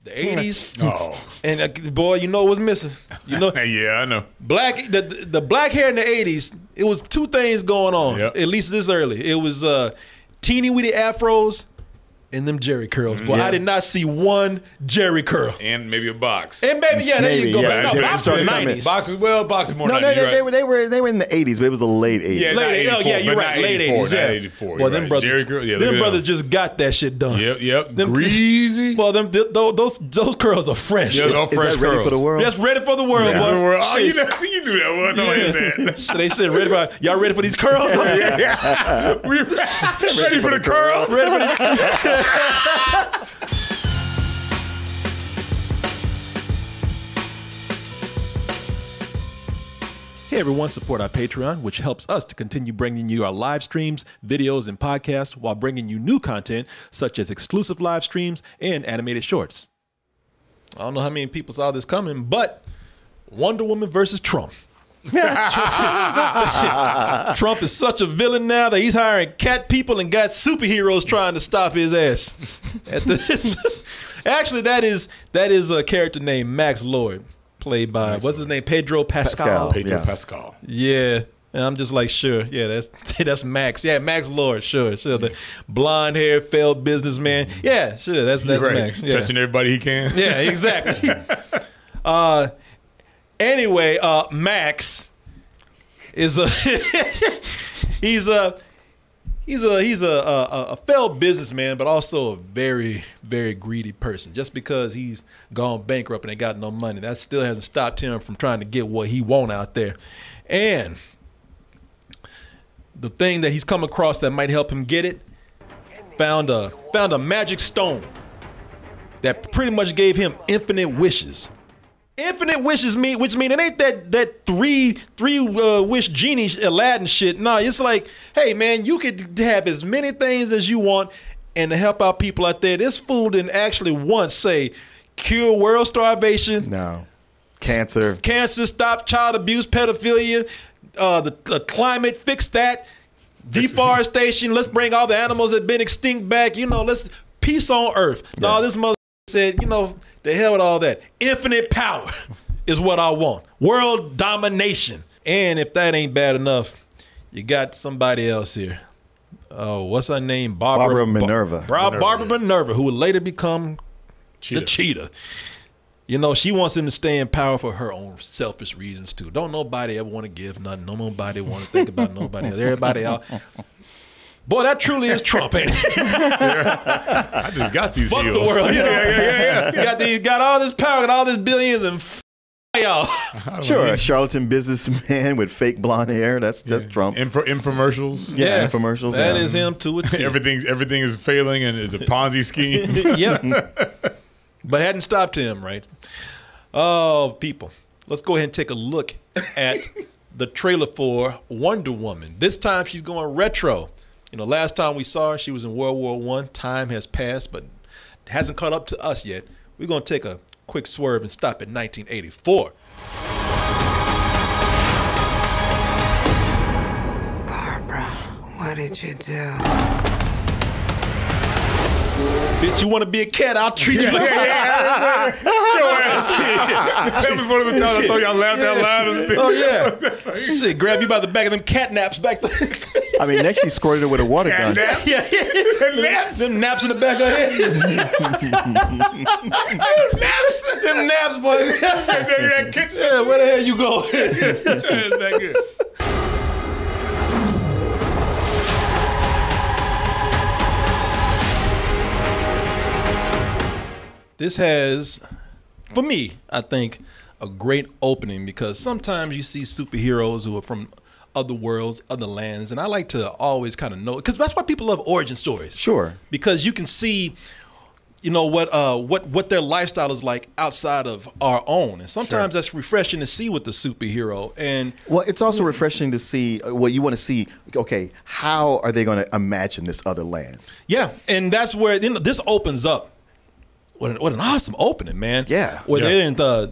the 80s. Oh. And boy, you know what's missing. You know, Yeah, I know. the black hair in the 80s, it was two things going on, Yep. at least this early. It was teeny weeny afros and them Jerry curls. Boy, I did not see one Jerry curl. And maybe a box. And maybe, there you go. yeah. But no, Yeah, box started was coming. 90s. Box is more No, 90s. You're right. they were in the 80s, but it was the late 80s. Yeah, Late, not 84, you're but right. not Late 84, 80s, yeah. not 84. Boy, You're them right. brothers, Jerry curl, yeah, look them at brothers them. just got that shit done. Yep. Them, Greasy. Well, those curls are fresh. Yeah, those Is fresh that ready curls. for the world? That's ready for the world, Yeah. boy. Oh, Shit. you knew that one. Don't say that. They said ready for y'all ready for these curls? Yeah. We ready for the curls? Ready for these Hey everyone, support our Patreon, which helps us to continue bringing you our live streams, videos, and podcasts while bringing you new content such as exclusive live streams and animated shorts. I don't know how many people saw this coming, but Wonder Woman versus Trump. Trump is such a villain now that he's hiring cat people and got superheroes trying to stop his ass. Actually, that is a character named Max Lord, played by what's his name, Pedro Pascal. Pedro Pascal. Yeah. And I'm just like, sure, yeah, that's Max. Yeah, Max Lord, sure. The blonde hair, failed businessman. Yeah, sure, that's Right. Max. Yeah. Touching everybody he can. Yeah, exactly. Anyway, Max is he's a failed businessman, but also a very, very greedy person. Just because he's gone bankrupt and ain't got no money, that still hasn't stopped him from trying to get what he want out there. And the thing that he's come across that might help him get it, found a magic stone that pretty much gave him infinite wishes. Infinite wishes which mean it ain't that three wish genie Aladdin shit. No, it's like, hey man, you could have as many things as you want and to help out people out there. This fool didn't actually once say cure world starvation. No. Cancer, stop child abuse, pedophilia, the climate, fix that, deforestation. Let's bring all the animals that been extinct back. Let's peace on earth. Yeah. No, this mother said, the hell with all that. Infinite power is what I want. World domination. And if that ain't bad enough, you got somebody else here. Oh, what's her name? Barbara Minerva. Barbara Minerva, who would later become the Cheetah. She wants him to stay in power for her own selfish reasons too. Don't nobody ever want to give nothing. No nobody want to think about nobody else. Everybody out. Boy, that truly is Trump, ain't it? I just got these Fuck heels. the world. Yeah. Got all this power, got all this billions, and y'all. Sure, a charlatan businessman with fake blonde hair. That's Trump. Infomercials. Yeah, infomercials. That is him to a T. Everything is failing and is a Ponzi scheme. Yep. But hadn't stopped him, right? Oh, people. Let's go ahead and take a look at the trailer for Wonder Woman. This time she's going retro. Last time we saw her, she was in World War I. Time has passed, but hasn't caught up to us yet. We're going to take a quick swerve and stop at 1984. Barbara, what did you do? Bitch, you want to be a cat? I'll treat you like That was one of the times I told you I laughed out loud. Oh, yeah. Shit, grab you by the back of them cat naps back there. I mean, next she squirted her with a water gun. Yeah. Naps? Them naps in the back of her head. Them naps, boy. Yeah, where the hell you go? Back here. This has, for me, I think, a great opening because sometimes you see superheroes who are from other worlds, other lands, and I like to always kind of know, because that's why people love origin stories. Sure. Because you can see, what their lifestyle is like outside of our own, and sometimes that's refreshing to see with the superhero. And well, it's also refreshing to see what you want to see. Okay, how are they going to imagine this other land? Yeah, and that's where this opens up. What an awesome opening, man. Yeah. Where they're in the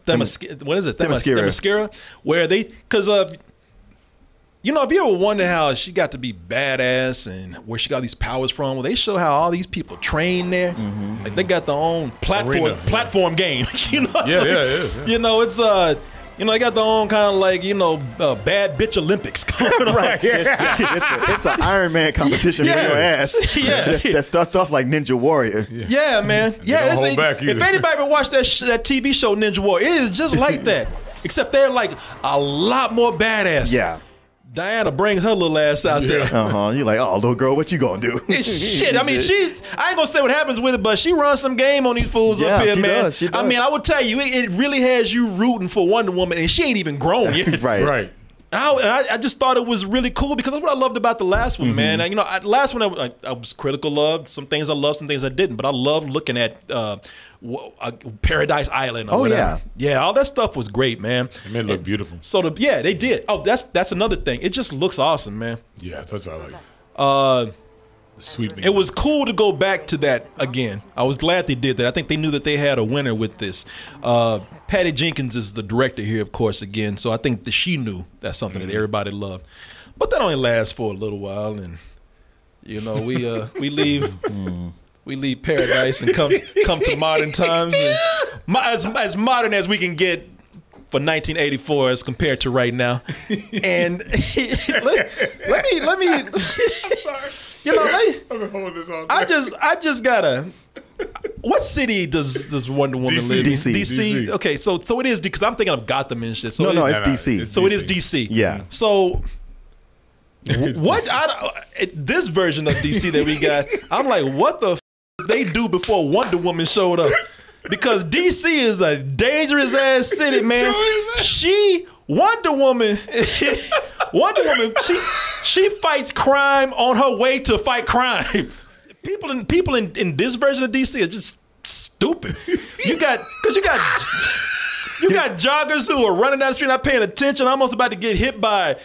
Themyscira, where they, because You know, if you ever wonder how she got to be badass and where she got these powers from, well, they show how all these people train there. Like they got their own platform game. You know, Yeah. You know, it's you know, they got their own kind of like, you know, bad bitch Olympics going on. Right. It's an Iron Man competition for your ass. Yeah. That starts off like Ninja Warrior. Yeah, man. Yeah, don't hold back either. If anybody ever watched that TV show Ninja Warrior, it is just like that. Except they're like a lot more badass. Yeah. Diana brings her little ass out there. You're like, oh, little girl, what you gonna do? Shit, I mean, I ain't gonna say what happens with it, but she runs some game on these fools up here, man. She does. I mean, I would tell you, it really has you rooting for Wonder Woman, and she ain't even grown yet. Right. I just thought it was really cool because that's what I loved about the last one, man. You know, the last one I was critical of. Some things I loved, some things I didn't. But I loved looking at Paradise Island or whatever. Yeah, all that stuff was great, man. It made it look beautiful. So they did. Oh, that's another thing. It just looks awesome, man. Yeah, that's what I liked. Sweet. It was cool to go back to that again. I was glad they did that. I think they knew that they had a winner with this. Patty Jenkins is the director here, of course, again. So I think that she knew that's something that everybody loved. But that only lasts for a little while, and you know we leave Paradise and come to modern times, and as modern as we can get for 1984 as compared to right now. And let me. I'm sorry. You know, I've been holding this on. I just gotta. What city does Wonder Woman live in? DC. Okay, so it is because I'm thinking of Gotham and shit. So no, it's DC. So it is DC. Yeah. So this version of DC that we got, I'm like, what the they do before Wonder Woman showed up? Because DC is a dangerous ass city, man. Wonder Woman, she fights crime on her way to fight crime. People in this version of DC are just stupid. You got joggers who are running down the street not paying attention, almost about to get hit by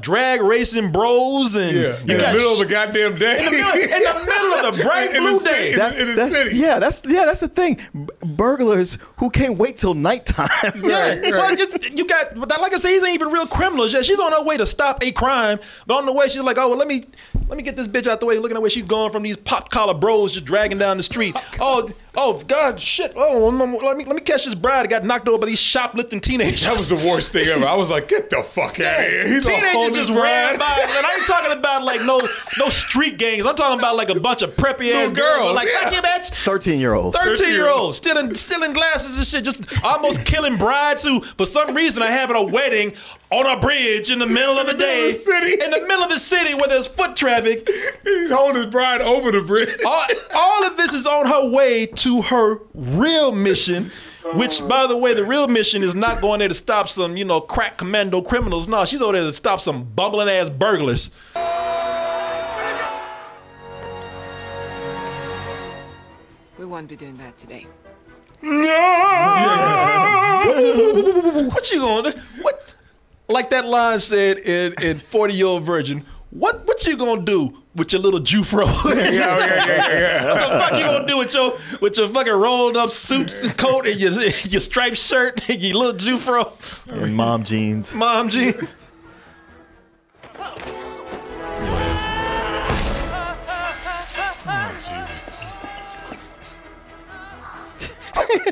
drag racing bros, and in the middle of the goddamn day, in the middle of the bright blue day. In the city. Yeah, that's the thing. Burglars who can't wait till nighttime. Yeah, well, you got, like I said, these ain't even real criminals. Yeah, she's on her way to stop a crime, but on the way she's like, oh well, let me get this bitch out the way. Looking at where she's going from these pot collar bros just dragging down the street. Oh God, shit! Oh, let me catch this bride that got knocked over by these shoplifting teenagers. That was the worst thing ever. I was like, get the fuck out of here. He's teenagers just ran by, and I ain't talking about like no street gangs. I'm talking about like a bunch of preppy ass girls. Like, thank you, bitch. 13-year-olds. 13-year-olds stealing glasses and shit, just almost killing brides who, for some reason, are having a wedding on a bridge in the middle of the day, in the middle of the city where there's foot traffic. He's holding his bride over the bridge. All of this is on her way to her real mission, which, by the way, the real mission is not going there to stop some, crack commando criminals. No, she's over there to stop some bumbling ass burglars. We won't be doing that today. No! What you gonna do? What? Like that line said in 40-Year-Old Virgin, what you gonna do with your little Jufro? Yeah. What the fuck you gonna do with your fucking rolled up suit coat and your striped shirt and your little Jufro? And mom jeans. Mom jeans.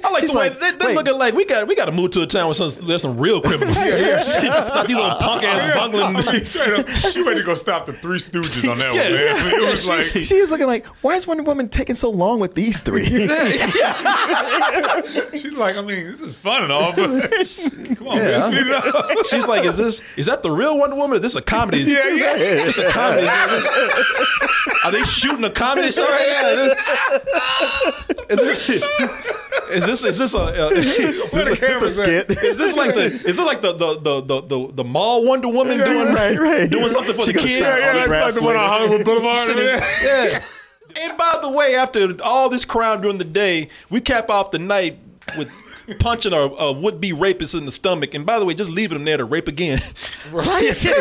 I like the way they're looking like we got to move to a town where there's some real criminals. Not these old punk ass bungling. She ready to go stop the Three Stooges on that one, man. It was like she was looking like, why is Wonder Woman taking so long with these three? She's like, I mean, this is fun and all, but come on, man, speed it up. She's like, is that the real Wonder Woman? Or is this a comedy? Yeah. It's a comedy. Are they shooting a comedy show right now? Is this a skit? Is this like the mall Wonder Woman doing something for the kids? Yeah, like the one on Hollywood Boulevard. Yeah. And by the way, after all this crime during the day, we cap off the night with punching a would-be rapist in the stomach, and by the way, just leaving him there to rape again. Right. Yeah.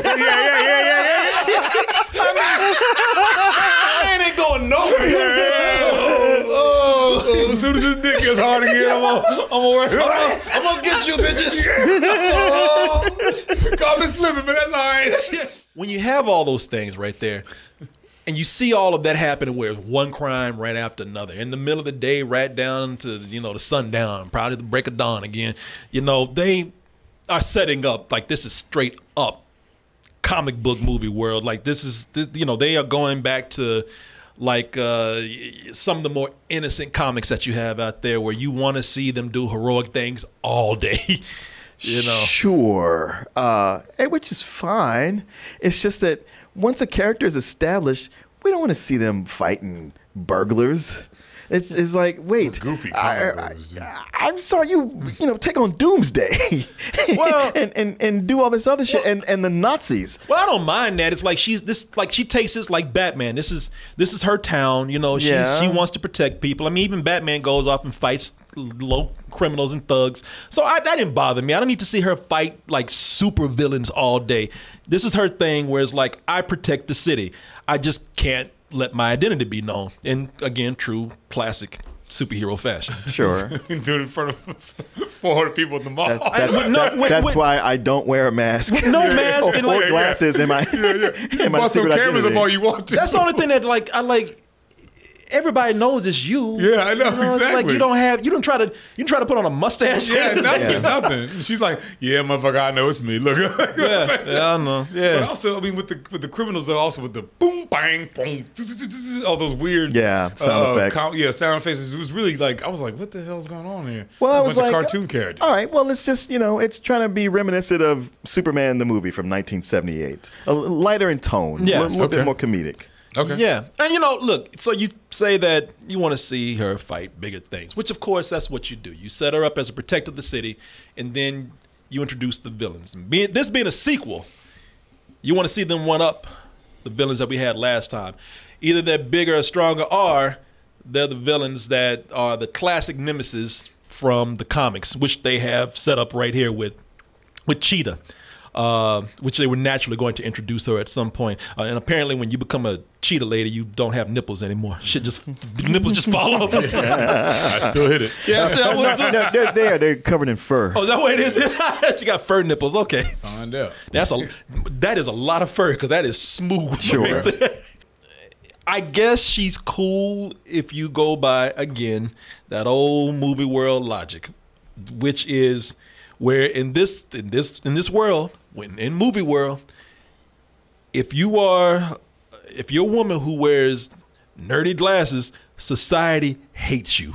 I ain't going nowhere. As soon as his dick gets hard again, I'm gonna get you, bitches. Call me slipping, but that's all right. when you have all those things right there, and you see all of that happening where it's one crime right after another, in the middle of the day, right down to, the sundown, probably the break of dawn again, they are setting up like this is straight up comic book movie world. Like this is, they are going back to like some of the more innocent comics that you have out there where you want to see them do heroic things all day. Sure. Which is fine. It's just that once a character is established, we don't want to see them fighting burglars. It's like, wait, goofy I saw you take on Doomsday, well, and do all this other shit, and the Nazis. Well, I don't mind that. It's like she takes this like Batman. This is her town. She wants to protect people. I mean, even Batman goes off and fights low criminals and thugs. So that didn't bother me. I don't need to see her fight like super villains all day. This is her thing, where it's like, I protect the city. I just can't let my identity be known. And again, true classic superhero fashion. Sure. Do it in front of 400 people at the mall. That's why I don't wear a mask. No mask or glasses in my in my secret cameras identity. up all you want to. That's the only thing that I like. Everybody knows it's you. Yeah, I know, It's exactly. like you don't try to put on a mustache. Yeah, nothing. She's like, yeah, motherfucker, I know it's me. Look. yeah, I know. Yeah. But also, I mean, with the criminals, they're also with the boom, bang, boom, all those weird sound effects. Sound effects. It was really like, I was like, what the hell's going on here? Well, I was like, cartoon characters. All right, well, it's just it's trying to be reminiscent of Superman the movie from 1978, a lighter in tone, a little bit more comedic. Okay. Yeah. And look, so you say that you want to see her fight bigger things, which of course that's what you do. You set her up as a protector of the city, and then you introduce the villains. And this being a sequel, you want to see them one up the villains that we had last time. Either they're bigger or stronger, or they're the villains that are the classic nemesis from the comics, which they have set up right here with Cheetah. Which they were naturally going to introduce her at some point. And apparently when you become a cheetah lady, you don't have nipples anymore. Nipples just fall off. I still hit it. Yeah, they're covered in fur. Oh, is that what it is? She got fur nipples. Okay. Find out. That is a lot of fur, because that is smooth. Sure. I guess she's cool if you go by, again, that old movie world logic, which is where in this world, in movie world, if you're a woman who wears nerdy glasses, society hates you.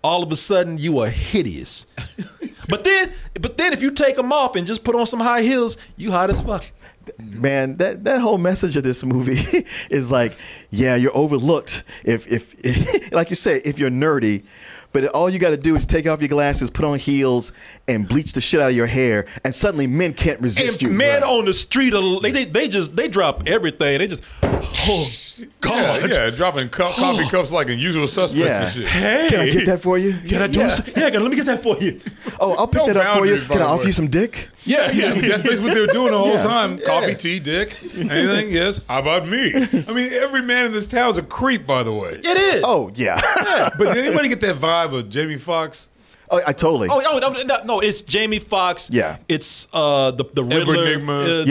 All of a sudden, you are hideous. But then if you take them off and just put on some high heels, you hot as fuck. Man, that whole message of this movie is like, yeah, you're overlooked if like you say, if you're nerdy. But all you got to do is take off your glasses, put on heels, and bleach the shit out of your hair, and suddenly men can't resist you. Men on the street, they drop everything. They just, oh God, yeah, dropping coffee cups like in Usual Suspects and shit. Hey, can I get that for you? Can I do this? Yeah, let me get that for you. Oh, I'll pick that up for you. Can I offer you some dick? Yeah, that's basically what they were doing the whole time. Coffee, tea, dick, anything? Yes. How about me? I mean, every man in this town is a creep, by the way. It is. Oh yeah. But did anybody get that vibe of Jamie Foxx? Oh, I totally. No, it's Jamie Foxx. Yeah. It's the Riddler. Enigma.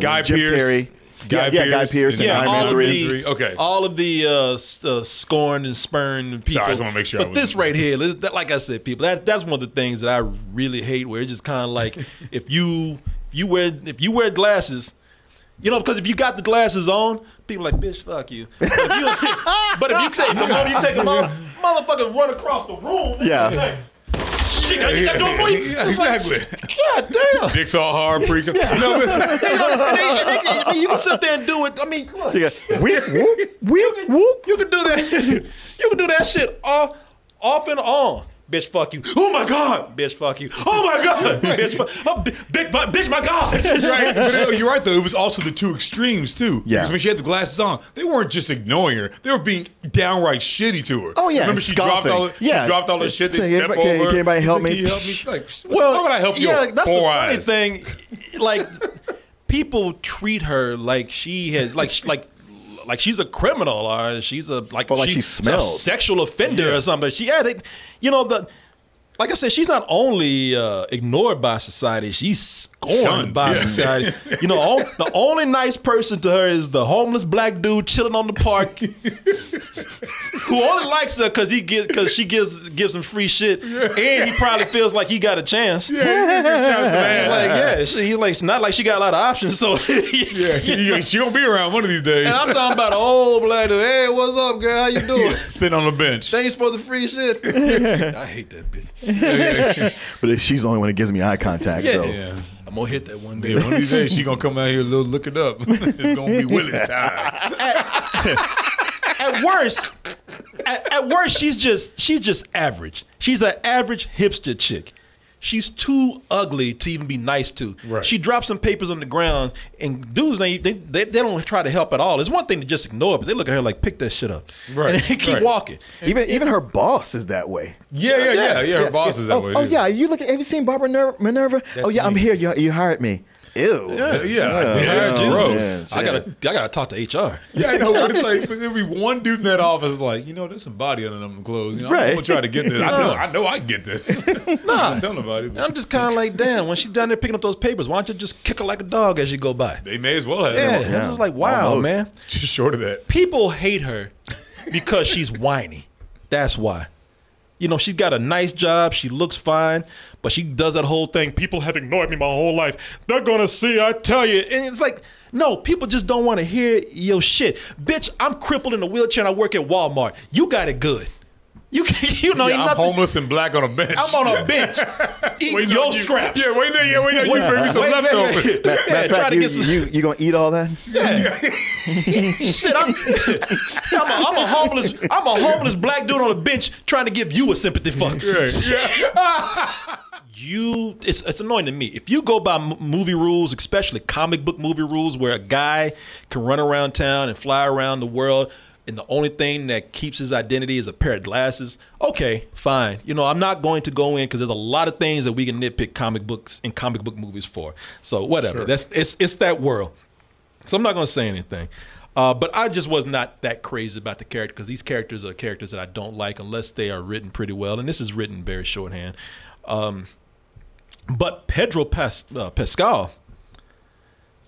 Guy Jim Pearce. Carrey. Guy Pearce and Iron Man 3. Okay. All of the scorned and spurned people. Sorry, I just want to make sure. But this right here, like I said, people, that's one of the things that I really hate. Where it's just kind of like if you wear glasses, because if you got the glasses on, people are like, bitch, fuck you. But if you take them off, motherfuckers run across the room. Yeah. Shit, can I get that door for you? Yeah, exactly. God damn. Dick's all hard, pre. You can sit there and do it. I mean, come on. Yeah. You can do that. You can do that shit off and on. Bitch, fuck you. Oh my God. Bitch, fuck you. Oh my God. Bitch, bitch, my God. Right. But you're right, though. It was also the two extremes, too. Yeah. Because when she had the glasses on, they weren't just ignoring her. They were being downright shitty to her. Oh, yeah. Remember she dropped all the shit. They stepped over. Can anybody help me? Can you help me? Like, how would I help you? Yeah, that's the funny eyes? thing. Like, people treat her like she has, like she's a criminal, or she's a she smells. a sexual offender or something. like I said, she's not only ignored by society, she's scorned Shunned, by yeah. society. You know, the only nice person to her is the homeless black dude chilling on the park, who only likes her because she gives him free shit, and he probably feels like he got a chance. He's like, it's not like she got a lot of options. So she gonna be around one of these days. And I'm talking about an old black dude. Hey, what's up, girl? How you doing? Sitting on the bench. Thanks for the free shit. I hate that bitch. But she's the only one that gives me eye contact. So. Yeah. I'm gonna hit that one day. Yeah, one of these days she gonna come out here and look it up. It's gonna be Willis time. At worst, she's just average. She's an average hipster chick. She's too ugly to even be nice to. Right. She drops some papers on the ground, and dudes they don't try to help at all. It's one thing to just ignore it, but they look at her like, pick that shit up, Right. and they keep walking. Even her boss is that way. Yeah. Her boss is that way. Oh yeah, you look at. Have you seen Barbara Minerva? I'm here. You hired me. Ew. Yeah, gross. I gotta talk to HR. Yeah, I know. But it's like there'll be one dude in that office like, there's some body under them clothes. I'm gonna try to get this. I know I get this. Nah, don't tell nobody. But I'm just kind of like, damn. When she's down there picking up those papers, why don't you just kick her like a dog as you go by? They may as well have. I'm just like, wow, Almost. man. Just short of that. People hate her because she's whiny. That's why. She's got a nice job. She looks fine, but she does that whole thing. People have ignored me my whole life. They're going to see, I tell you. And it's like, no, people just don't want to hear your shit. Bitch, I'm crippled in a wheelchair and I work at Walmart. You got it good. I'm homeless and black on a bench. I'm on a bench eating your scraps. Yeah, wait there. You bring me some leftovers. Matter of fact, you gonna eat all that? Shit, I'm a homeless black dude on a bench trying to give you a sympathy fuck. It's annoying to me. If you go by movie rules, especially comic book movie rules, where a guy can run around town and fly around the world, and the only thing that keeps his identity is a pair of glasses, okay, fine. I'm not going to go in because there's a lot of things that we can nitpick comic books and comic book movies for. So whatever. Sure. It's that world. So I'm not going to say anything. But I just was not that crazy about the character because these characters are characters that I don't like unless they are written pretty well. And this is written very shorthand. But Pedro Pascal,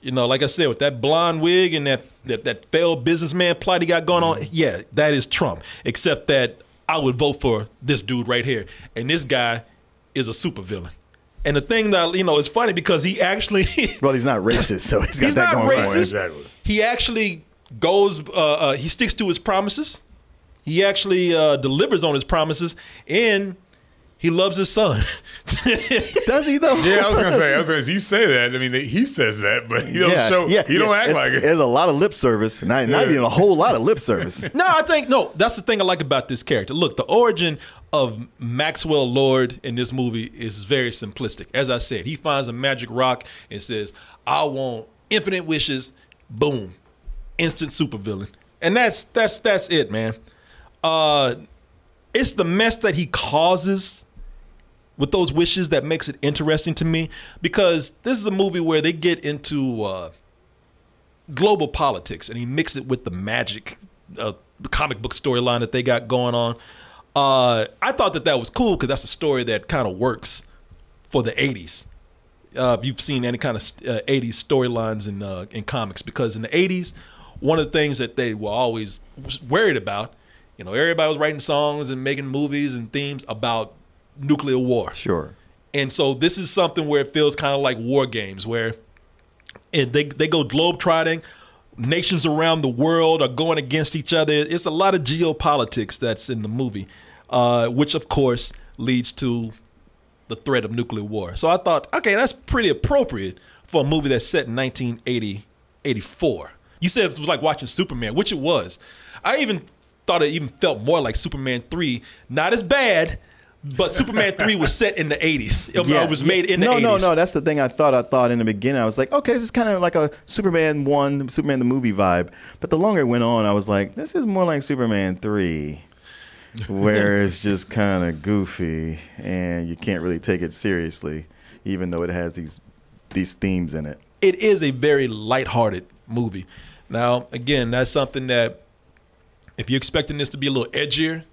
like I said, with that blonde wig and that failed businessman plot he got going on, yeah, that is Trump. Except that I would vote for this dude right here. And this guy is a supervillain. And the thing that, is funny because he actually... Well, he's not racist, so he's got that going for him. Exactly. He actually goes, he sticks to his promises. He actually delivers on his promises, and he loves his son. Does he though? Yeah, I was gonna say, you say that. I mean, he says that, but he don't show. He don't act like it. There's a lot of lip service, not even a whole lot of lip service. No, that's the thing I like about this character. Look, the origin of Maxwell Lord in this movie is very simplistic. As I said, he finds a magic rock and says, "I want infinite wishes." Boom, instant supervillain, and that's it, man. It's the mess that he causes with those wishes that makes it interesting to me, because this is a movie where they get into global politics and he mixes it with the magic comic book storyline that they got going on. I thought that was cool because that's a story that kind of works for the 80s. If you've seen any kind of 80s storylines in comics, because in the 80s, one of the things that they were always worried about, everybody was writing songs and making movies and themes about nuclear war. Sure. And so this is something where it feels kind of like war games, where they go globetrotting. Nations around the world are going against each other. It's a lot of geopolitics that's in the movie, which of course leads to the threat of nuclear war. So I thought, okay, that's pretty appropriate for a movie that's set in 1984. You said it was like watching Superman, which it was. I even thought it even felt more like Superman 3. Not as bad, but Superman 3 was set in the 80s. It was made in the 80s. No. That's the thing I thought in the beginning. I was like, okay, this is kind of like a Superman 1, Superman the movie vibe. But the longer it went on, I was like, this is more like Superman 3, where it's just kind of goofy and you can't really take it seriously, even though it has these themes in it. It is a very lighthearted movie. Now, again, that's something that if you're expecting this to be a little edgier,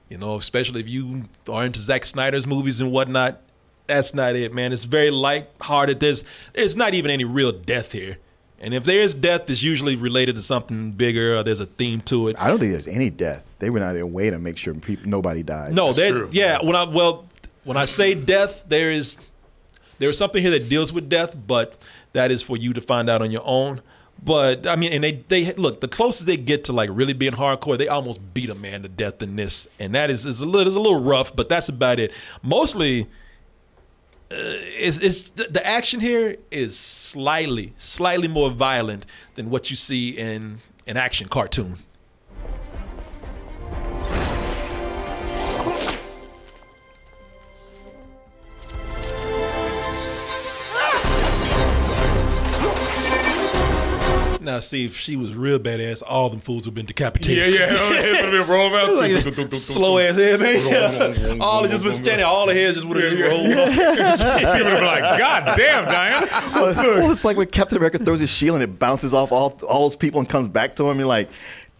You know, especially if you are into Zack Snyder's movies and whatnot. That's not it, man. It's very light-hearted. There's not even any real death here. And if there is death, it's usually related to something bigger or there's a theme to it. I don't think there's any death. They were not in a way to make sure nobody died. No, That's true. Yeah. When I say death, there is something here that deals with death, but that is for you to find out on your own. But I mean, and they look, the closest they get to like really being hardcore, they almost beat a man to death in this, and that is a little rough, but that's about it. Mostly, the action here is slightly more violent than what you see in an action cartoon. Now, see, if she was real badass, all them fools would have been decapitated. Yeah. Heads would have been rolled out. Like, slow ass head, man. All of just been standing, all the heads just would have rolled up. People would have been like, God damn, Diana. Well, it's like when Captain America throws his shield and it bounces off all those people and comes back to him. You're like,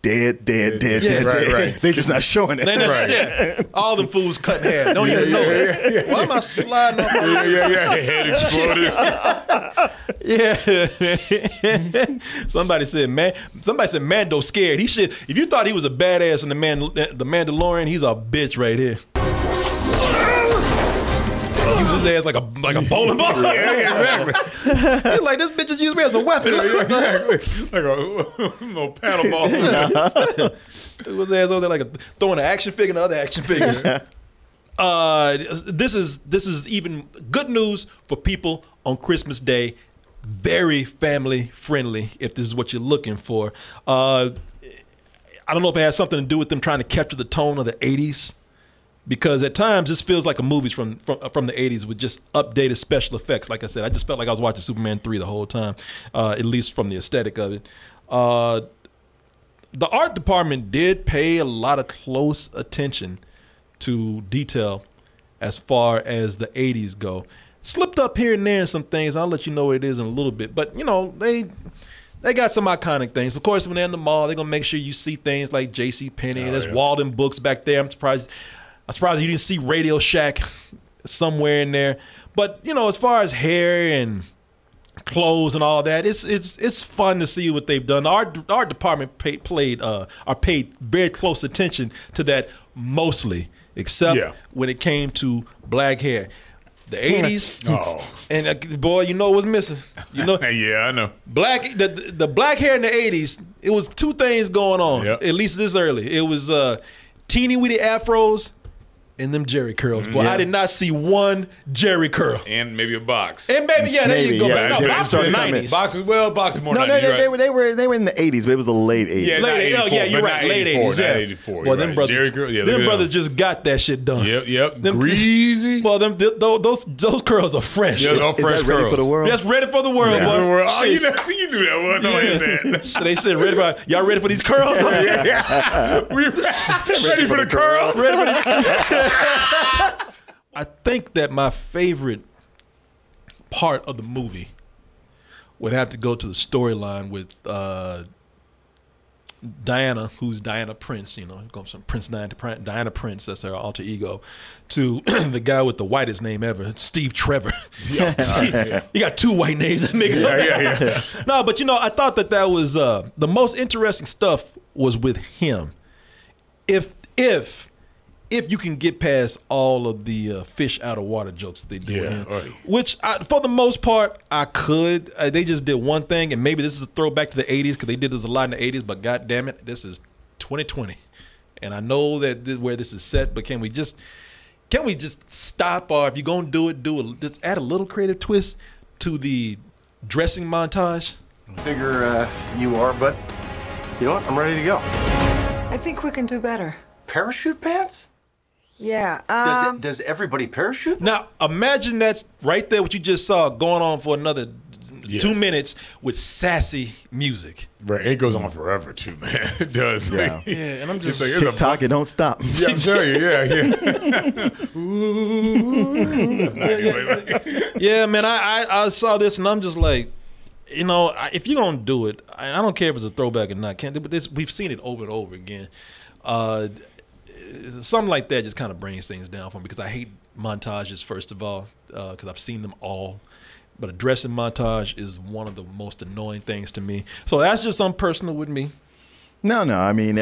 dead. Right. They're just not showing it. They never said. All them fools cut in half. Don't even know it. Why am I sliding off? Head exploded. Yeah. Somebody said Mando scared. He should. If you thought he was a badass in the Mandalorian, he's a bitch right here. Use his ass like a bowling ball. Yeah, exactly. He's like, this bitch just used me as a weapon. Exactly. Like a little paddle ball. His ass over there like throwing an action figure and other action figures. This is even good news for people on Christmas Day. Very family friendly, if this is what you're looking for. I don't know if it has something to do with them trying to capture the tone of the 80s, because at times this feels like a movie from the 80s with just updated special effects. Like I said, I just felt like I was watching Superman 3 the whole time, at least from the aesthetic of it. The art department did pay a lot of close attention to detail as far as the 80s go. Slipped up here and there in some things. I'll let you know what it is in a little bit. But, you know, they got some iconic things. Of course, when they're in the mall, they're going to make sure you see things like JCPenney. There's Walden Books back there. I'm surprised you didn't see Radio Shack somewhere in there. But, you know, as far as hair and clothes and all that, it's fun to see what they've done. Our department paid very close attention to that mostly, except when it came to black hair. The 80s. Oh. And boy, you know what's missing. You know. Yeah, I know. The black hair in the 80s, it was two things going on, at least this early. It was teeny weeny afros and them Jerry curls. Boy, I did not see one Jerry curl. And maybe a box. And maybe, there you go. Yeah, No, box was 90s. Box is more No, 90s, they were in the 80s, but it was the late 80s. Yeah, You're right. Late 80s. Yeah. 84. Well, them brothers, Jerry curl, them brothers just got that shit done. Yep. Greasy. Well, those curls are fresh. Yeah, all fresh Is that ready curls. for the world? That's ready for the world, boy. Oh, you knew that one. No, that. They said, y'all ready for these curls? Yeah. We ready for the curls? Ready for these I think that my favorite part of the movie would have to go to the storyline with Diana, who's Diana Prince, you know, goes from Prince Diana Prince, that's her alter ego, to the guy with the whitest name ever, Steve Trevor. You got two white names that make it Yeah. No, but you know, I thought that was the most interesting stuff was with him. If you can get past all of the fish out of water jokes that they do with him, which for the most part I could. They just did one thing, and maybe this is a throwback to the 80s because they did this a lot in the 80s, but god damn it, this is 2020. And I know that where this is set, but can we just stop, or if you're going to do it, just add a little creative twist to the dressing montage? Figure you are, but you know what? I'm ready to go. I think we can do better. Parachute pants? Yeah. Does everybody parachute? Now, imagine that's right there, what you just saw, going on for another 2 minutes with sassy music. Right, it goes on forever too, man. It does. Yeah, and I'm just like, TikTok, it don't stop. Yeah, I'm telling you, yeah. Ooh. That's not good. Yeah, man, I saw this and I'm just like, you know, if you're gonna do it, I don't care if it's a throwback or not. But we've seen it over and over again. something like that just kind of brings things down for me because I hate montages, first of all, because I've seen them all. But a dressing montage is one of the most annoying things to me. So that's just something personal with me. No. I mean,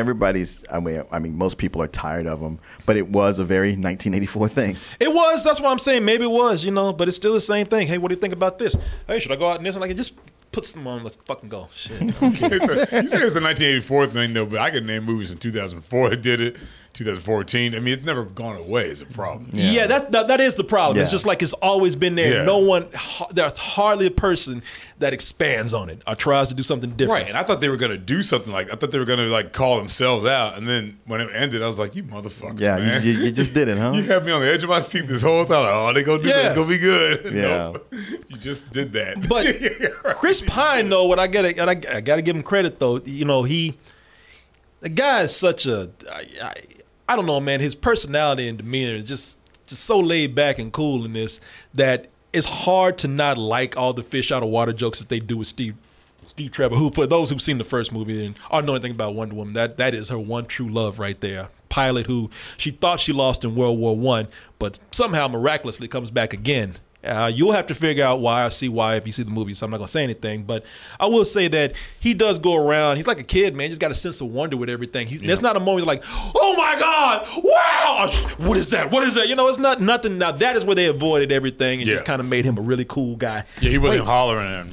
most people are tired of them, but it was a very 1984 thing. It was. That's what I'm saying. Maybe it was, but it's still the same thing. Hey, what do you think about this? Hey, should I go out in this? I'm like, just put some on. Let's fucking go. Shit. You say it's a 1984 thing, though, but I could name movies from 2004 that did it. 2014. I mean, it's never gone away as a problem. Yeah, that is the problem. Yeah. It's just like it's always been there. Yeah. There's hardly a person that expands on it or tries to do something different. Right, and I thought they were going to do something I thought they were going to call themselves out, and then when it ended, I was like, you motherfuckers, man. You just did it, huh? You had me on the edge of my seat this whole time. Like, oh, they going to do that. It's going to be good. Yeah. No, you just did that. But Right. Chris Pine, though, I gotta give him credit, though. The guy is such a, I don't know, man. His personality and demeanor is just so laid back and cool in this that it's hard to not like all the fish out of water jokes that they do with Steve Trevor, who, for those who've seen the first movie and or know anything about Wonder Woman, that is her one true love right there. Pilot who she thought she lost in World War I, but somehow miraculously comes back again. You'll have to figure out why. I see why if you see the movie, so I'm not going to say anything. But I will say that he does go around. He's like a kid, man. He's got a sense of wonder with everything. There's not a moment like, oh my God, wow, what is that? What is that? It's not nothing. Now, that is where they avoided everything and just kind of made him a really cool guy. Yeah, he wasn't hollering.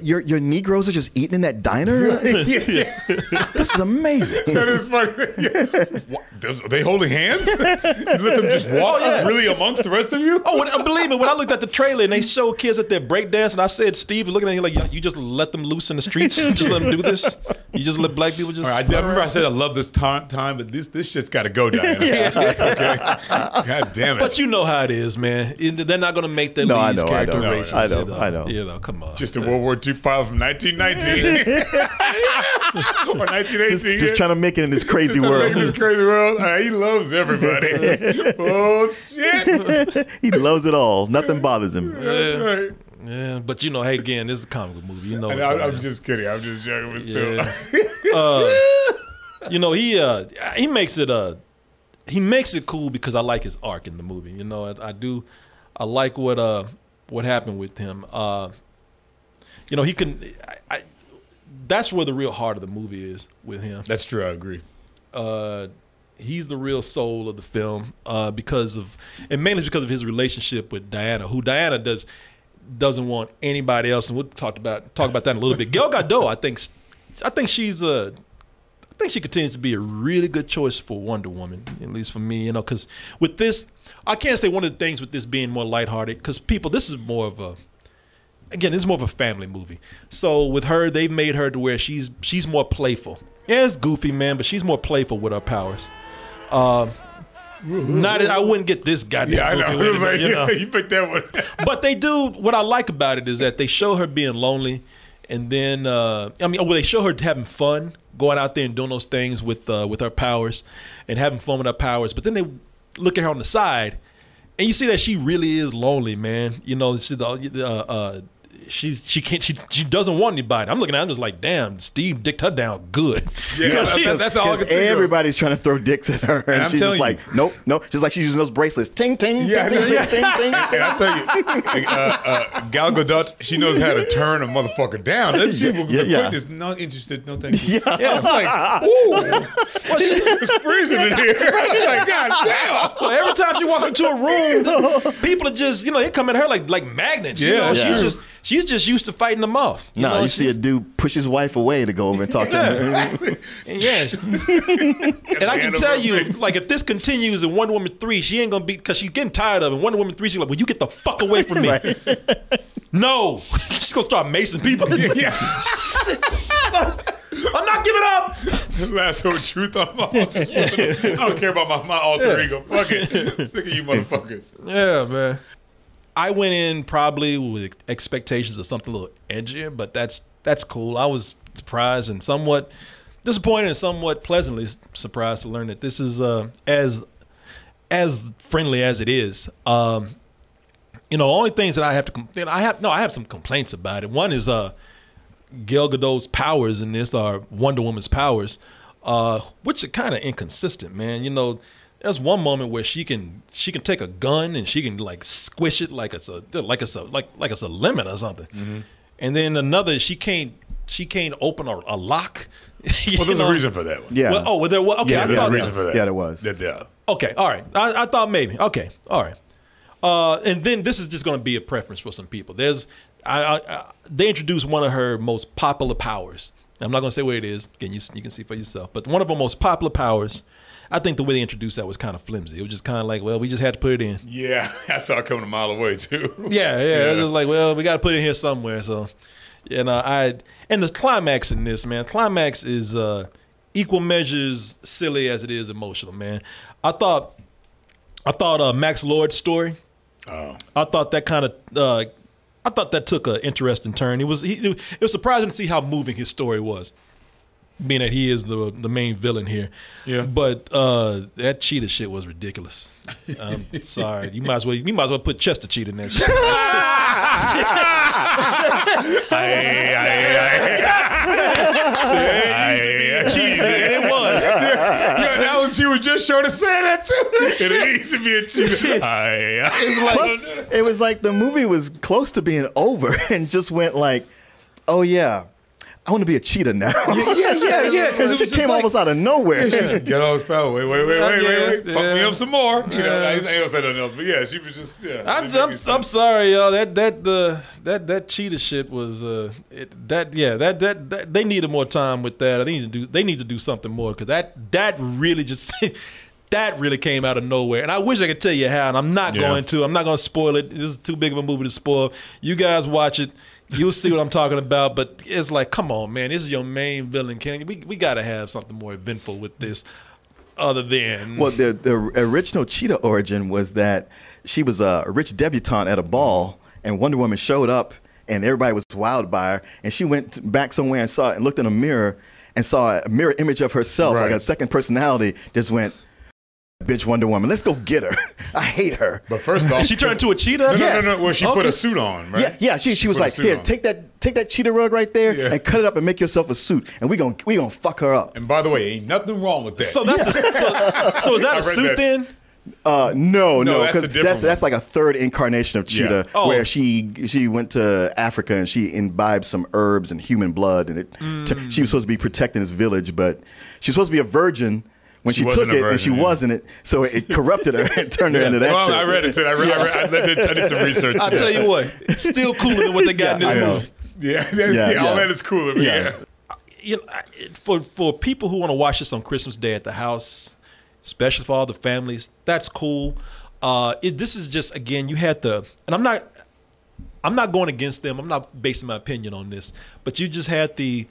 Your Negroes are just eating in that diner? This is amazing. That is funny. What, are they holding hands? You let them just walk really amongst the rest of you? Oh, believe me, when I looked at the trailer and they show kids at their breakdance, and I said, Steve, looking at you like, you just let them loose in the streets? You just let them do this? You just let black people just... I remember I said I love this time, but this shit's got to go, Diana. Okay? God damn it. But you know how it is, man. They're not going to make their leads character racist. I know. Come on. Just a World War II pilot from 1919. Or 1918. Just trying to make it in this crazy world. In this crazy world. He loves everybody. Oh, shit. He loves it all. Nothing bothers him. That's right. Yeah, but hey, again, this is a comic book movie. I'm just kidding. I'm just joking, but still. He makes it cool because I like his arc in the movie. I do. I like what happened with him. He can. That's where the real heart of the movie is with him. That's true. I agree. He's the real soul of the film mainly because of his relationship with Diana, who Diana doesn't want anybody else, and we'll talk about that in a little bit. Gal Gadot, I think she continues to be a really good choice for Wonder Woman, at least for me, because with this, I can't say one of the things with this being more lighthearted, because this is more of a family movie. So with her, they've made her to where she's more playful. Yeah, it's goofy, man, but she's more playful with her powers. I wouldn't get this goddamn. Yeah, I know. It was like, you picked that one. But they do. What I like about it is that they show her being lonely, and then they show her having fun, going out there and doing those things with her powers, and having fun with her powers. But then they look at her on the side, and you see that she really is lonely, man. She doesn't want anybody. I'm looking at her just like, damn, Steve dicked her down good. Yeah, that's all I can think of. Everybody's trying to throw dicks at her, and she's just like, nope. Just like she's using those bracelets, ting ting, ting ting, ting ting. And I tell you, Gal Gadot, she knows how to turn a motherfucker down. Doesn't she? The quick is not interested. No thank you. Yeah. It's like, ooh, it's freezing in here. Like, God damn. Well, every time she walks into a room, people are just, they come at her like magnets. She's just used to fighting them off. You see a dude push his wife away to go over and talk to her. Yeah. And I can tell you, if this continues in Wonder Woman 3, she ain't going to be, because she's getting tired of it. In Wonder Woman 3, she's like, well, you get the fuck away from me. Right. No. She's going to start macing people. Yeah. I'm not giving up. Lasso of truth. I don't care about my alter ego. Fuck it. I'm sick of you motherfuckers. Yeah, man. I went in probably with expectations of something a little edgier, but that's cool. I was surprised and somewhat disappointed and somewhat pleasantly surprised to learn that this is as friendly as it is. Only things that I have to I have some complaints about it. One is Gal Gadot's powers in this are Wonder Woman's powers, which are kind of inconsistent, man. there's one moment where she can take a gun and she can like squish it like it's a lemon or something. Mm-hmm. And then another, she can't open a lock. Well, there's a reason for that one. Yeah. Well, there was. Okay, yeah, there's a reason for that. Yeah, there was. Yeah. Okay, all right. I thought maybe. Okay, all right. And then this is just going to be a preference for some people. They introduced one of her most popular powers. I'm not going to say what it is. Again, you can see for yourself. But one of her most popular powers, I think the way they introduced that was kind of flimsy. It was just kind of like, well, we just had to put it in. Yeah, I saw it coming a mile away too. Yeah. It was like, well, we got to put it in here somewhere. So, and the climax in this, man. Climax is equal measures silly as it is emotional, man. I thought Max Lord's story. Oh. I thought that took an interesting turn. It was surprising to see how moving his story was, being that he is the main villain here. Yeah. But that cheetah shit was ridiculous. I'm sorry. You might as well put Chester Cheetah in that shit. It was. Yeah, that was. She was just sure to say that too. It needs to be a cheetah. Plus, it was like the movie was close to being over and just went like, oh yeah, I want to be a cheetah now. Yeah. Because it came almost out of nowhere. Get all this power. Wait. Fuck me up some more. You know, I ain't gonna say nothing else, but yeah, she was just. Yeah. I'm sorry, y'all. That cheetah shit was they needed more time with that. They need to do something more because that really just. That really came out of nowhere, and I wish I could tell you how, and I'm not going to. I'm not going to spoil it. This is too big of a movie to spoil. You guys watch it. You'll see what I'm talking about, but it's like, come on, man. This is your main villain, Ken. We got to have something more eventful with this other than... Well, the original cheetah origin was that she was a rich debutante at a ball, and Wonder Woman showed up, and everybody was wowed by her, and she went back somewhere and saw it and looked in a mirror and saw a mirror image of herself, like a second personality, just went... Bitch, Wonder Woman, let's go get her. I hate her. But first off, she turned into a cheetah. No. Well, she put a suit on, right? Yeah. She was like, here, take that cheetah rug right there and cut it up and make yourself a suit, and we gonna fuck her up. And by the way, ain't nothing wrong with that. So that's so is that a suit then? No, because that's that's like a third incarnation of Cheetah, where she went to Africa and she imbibed some herbs and human blood, and she was supposed to be protecting this village, but she's supposed to be a virgin. When she took it, and she wasn't it, so it corrupted her and turned her into that shit. I read it too. I did some research. I'll tell you what, it's still cooler than what they got in this movie. Yeah, all that is cooler. Yeah. You know, for people who want to watch this on Christmas Day at the house, especially for all the families, that's cool. This is just, again, you had and I'm not going against them. I'm not basing my opinion on this, but you just had the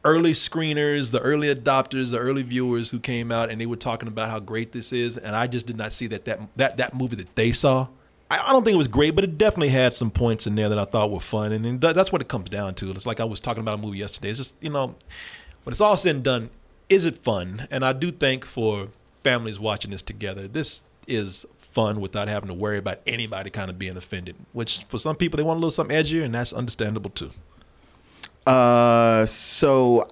early screeners, the early adopters, the early viewers who came out and they were talking about how great this is, and I just did not see that movie that they saw. I don't think it was great, but it definitely had some points in there that I thought were fun, and that's what it comes down to. It's like I was talking about a movie yesterday. It's just, when it's all said and done, is it fun? And I do think for families watching this together, this is fun without having to worry about anybody kind of being offended, which for some people, they want a little something edgier, and that's understandable too. So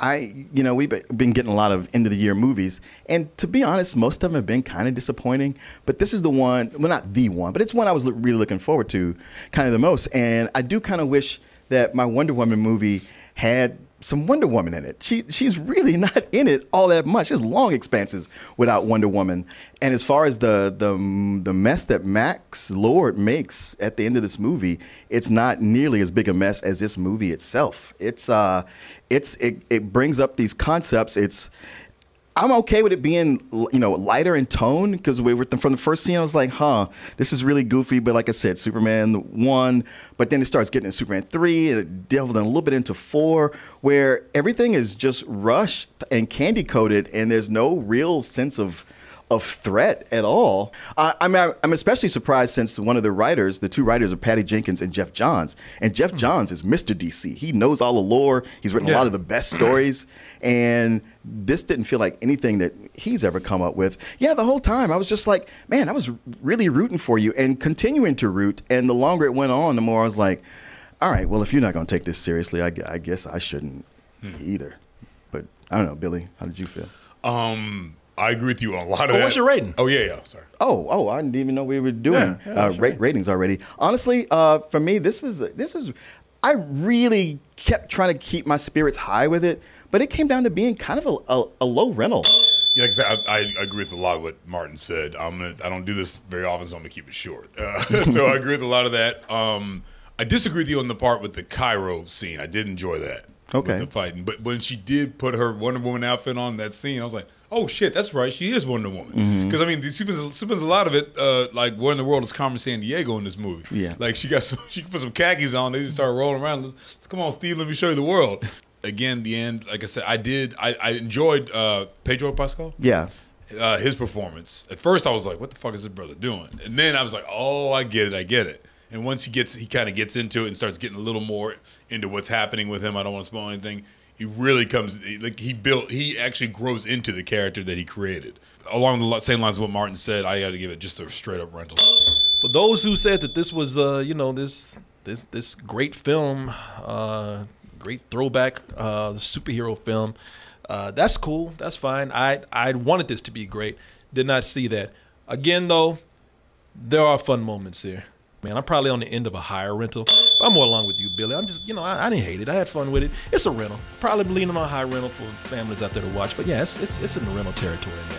we've been getting a lot of end of the year movies, and to be honest, most of them have been kind of disappointing, but this is the one, well, not the one, but it's one I was really looking forward to kind of the most. And I do kind of wish that my Wonder Woman movie had some Wonder Woman in it. She's really not in it all that much. There's long expanses without Wonder Woman. And as far as the mess that Max Lord makes at the end of this movie, it's not nearly as big a mess as this movie itself. It brings up these concepts. I'm okay with it being, lighter in tone, because from the first scene, I was like, this is really goofy. But like I said, Superman 1, but then it starts getting in Superman 3, and it delved in a little bit into 4, where everything is just rushed and candy coated, and there's no real sense of threat at all. I'm especially surprised since one of the two writers are Patty Jenkins and Jeff Johns. And Jeff Johns is Mr. DC. He knows all the lore. He's written a lot of the best stories. And this didn't feel like anything that he's ever come up with. Yeah, the whole time I was just like, man, I was really rooting for you and continuing to root. And the longer it went on, the more I was like, all right, well, if you're not going to take this seriously, I guess I shouldn't either. But I don't know, Billy, how did you feel? I agree with you on a lot of that. What's your rating? Oh, yeah. Sorry. Oh, I didn't even know we were doing ratings already. Honestly, for me, this was. I really kept trying to keep my spirits high with it, but it came down to being kind of a low rental. Yeah, like I agree with a lot of what Martin said. I don't do this very often, so I'm gonna keep it short. So I agree with a lot of that. I disagree with you on the part with the Cairo scene. I did enjoy that. Okay. With the fighting, but when she did put her Wonder Woman outfit on that scene, I was like, oh shit, that's right, she is Wonder Woman. Because I mean, she was a lot of it. Like, where in the world is Carmen Sandiego in this movie? Yeah. Like she put some khakis on. They just started rolling around. Let's come on, Steve, let me show you the world. Again, the end. Like I said, I enjoyed Pedro Pascal. Yeah. His performance. At first, I was like, what the fuck is this brother doing? And then I was like, oh, I get it. And once he kind of gets into it and starts getting a little more into what's happening with him, I don't want to spoil anything. He really he actually grows into the character that he created. Along the same lines of what Martin said, I got to give it just a straight up rental. For those who said that this was, this great film, great throwback superhero film, that's cool. That's fine. I wanted this to be great. Did not see that. Again, though, there are fun moments here. Man, I'm probably on the end of a higher rental. But I'm more along with you, Billy. I'm just, I didn't hate it. I had fun with it. It's a rental. Probably leaning on high rental for families out there to watch. But yeah, it's in the rental territory, man.